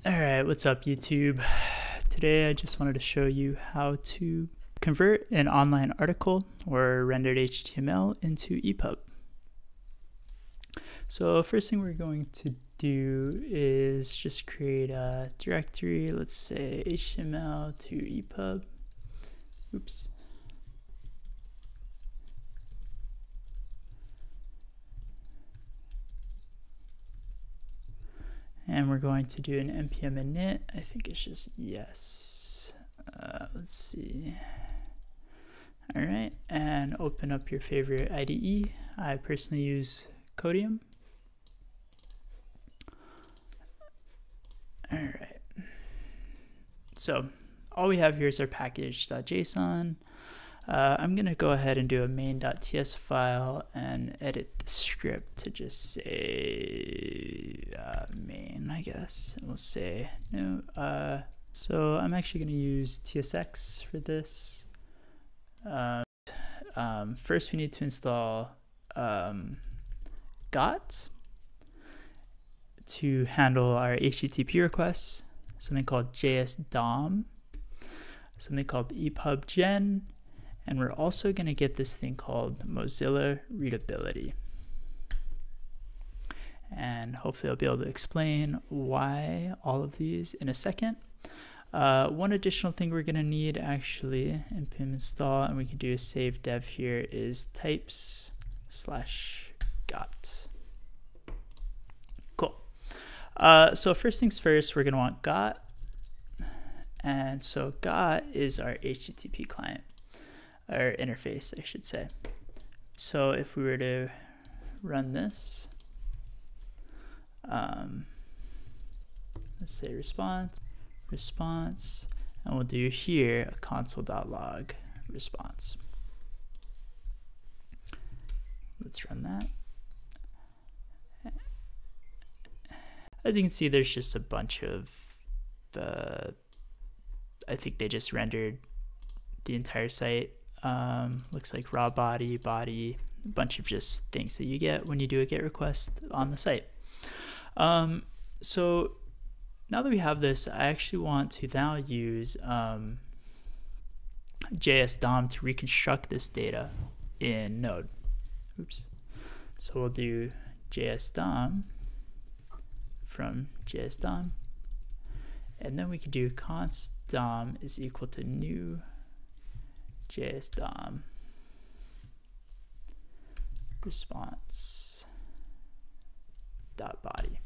Alright, what's up YouTube? Today I just wanted to show you how to convert an online article or rendered HTML into EPUB. So first thing we're going to do is just create a directory, let's say HTML to EPUB. Oops. And we're going to do an npm init. I think it's just yes. Let's see. All right, and open up your favorite IDE. I personally use Codium. All right. So all we have here is our package.json. I'm going to go ahead and do a main.ts file and edit the script to just say main, I guess. And we'll say no. So I'm actually going to use tsx for this. First, we need to install GOT to handle our HTTP requests, something called JS-DOM, something called EPUB gen, and we're also going to get this thing called Mozilla Readability. And hopefully I'll be able to explain why all of these in a second. One additional thing we're going to need actually, npm install, and we can do a save dev here, is types/got. Cool. So first things first, we're going to want got. And so got is our HTTP client. Or interface, I should say. So if we were to run this, let's say response, and we'll do here a console.log response. Let's run that. As you can see, there's just a bunch of, I think they just rendered the entire site. Looks like raw body, a bunch of just things that you get when you do a GET request on the site. So now that we have this, I actually want to now use JS-DOM to reconstruct this data in Node. Oops. So we'll do JS-DOM from JS-DOM, and then we can do const DOM is equal to new JS-DOM response dot body.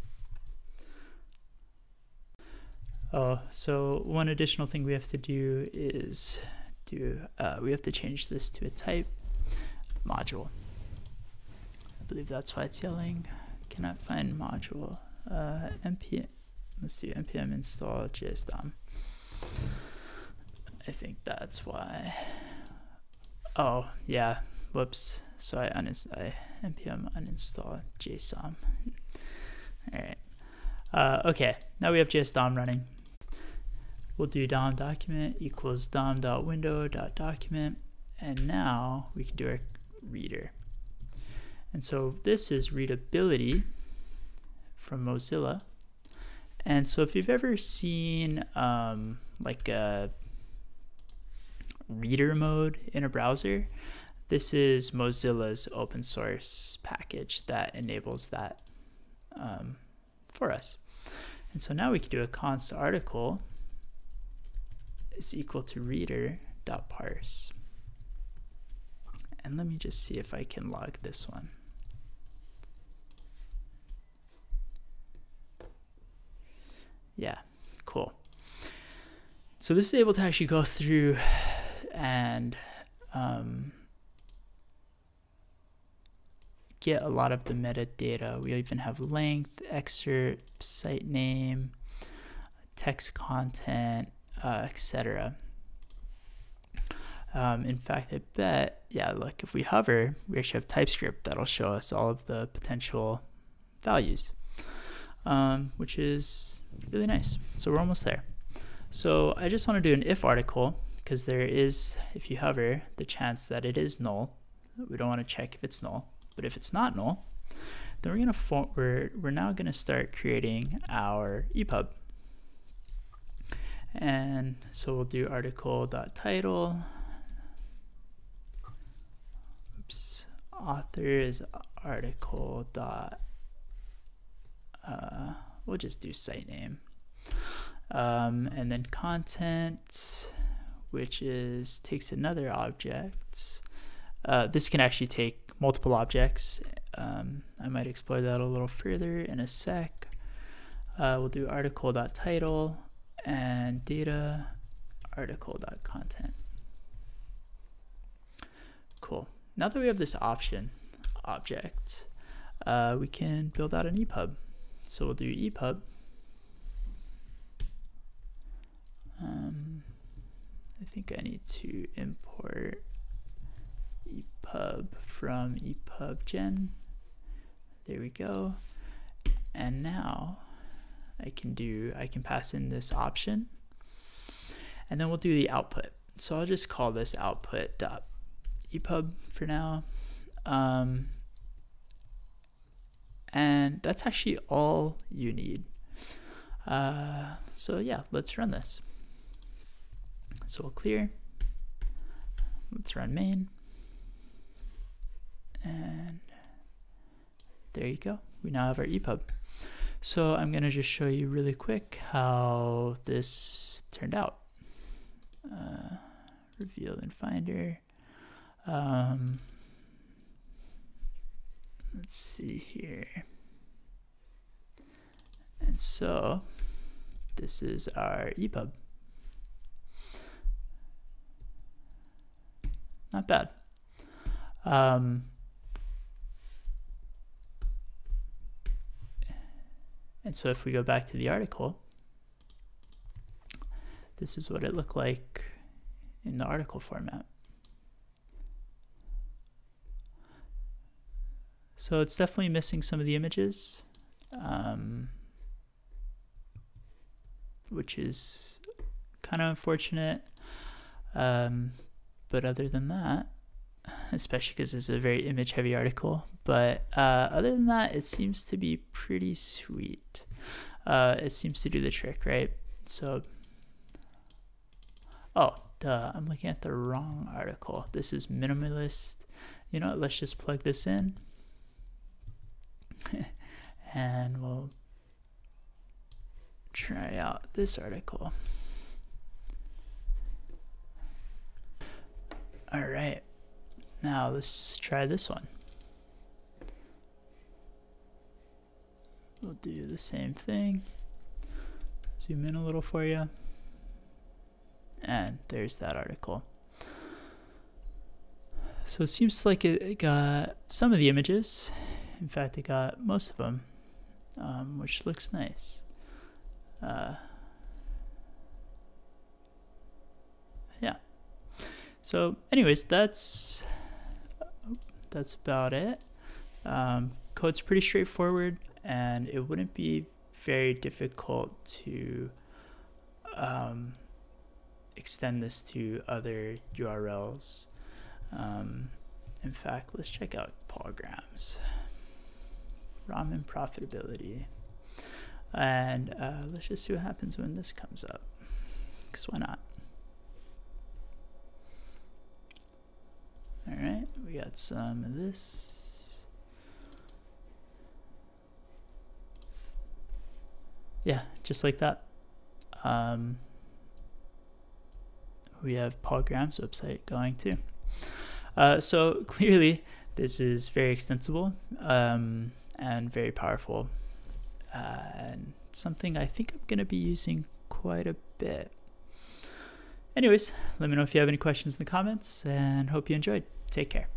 Oh, so one additional thing we have to do is we have to change this to a type module. I believe that's why it's yelling. Cannot find module. npm. Let's do npm install JS-DOM. I think that's why. Oh yeah, whoops. So I npm uninstall JSON. All right. Okay, now we have JS-DOM running. We'll do DOM document equals dom.window.document, and now we can do our reader. And so this is readability from Mozilla. And so if you've ever seen like a reader mode in a browser, this is Mozilla's open source package that enables that for us. And so now we can do a const article is equal to reader.parse. And let me just see if I can log this one. Yeah, cool. So this is able to actually go through and get a lot of the metadata. We even have length, excerpt, site name, text content, etc. In fact, I bet, yeah, look, if we hover, we actually have Typescript that'll show us all of the potential values, which is really nice. So we're almost there. So I just want to do an if article because there is, if you hover, the chance that it is null. We don't want to check if it's null, but if it's not null, then we're now gonna start creating our EPUB. And so we'll do article.title. Oops. Author is article dot. We'll just do site name. And then content, which is takes another object. This can actually take multiple objects. I might explore that a little further in a sec. We'll do article.title and data article.content. Cool. Now that we have this option object, we can build out an EPUB. So we'll do EPUB. I think I need to import EPUB from EPUB gen. There we go. And now I can pass in this option, and then we'll do the output. So I'll just call this output.epub for now. And that's actually all you need. So yeah, let's run this. So we'll clear. Let's run main. And there you go. We now have our EPUB. So I'm going to just show you really quick how this turned out. Reveal in Finder. Let's see here. And so this is our EPUB. Not bad. And so if we go back to the article, this is what it looked like in the article format. So it's definitely missing some of the images, which is kind of unfortunate. But other than that, especially because it's a very image heavy article, but other than that, it seems to be pretty sweet. It seems to do the trick, right? So, oh, duh, I'm looking at the wrong article. This is minimalist. You know what, let's just plug this in. And we'll try out this article. All right, now let's try this one. We'll do the same thing. Zoom in a little for you. And there's that article. So it seems like it got some of the images. In fact, it got most of them, which looks nice. Yeah. So anyways, that's about it. Code's pretty straightforward, and it wouldn't be very difficult to extend this to other URLs. In fact, let's check out programs. Ramen profitability. And let's just see what happens when this comes up, because why not? All right, we got some of this. Yeah, just like that. We have Paul Graham's website going too. So clearly this is very extensible and very powerful, and something I think I'm going to be using quite a bit. Anyways, let me know if you have any questions in the comments, and hope you enjoyed. Take care.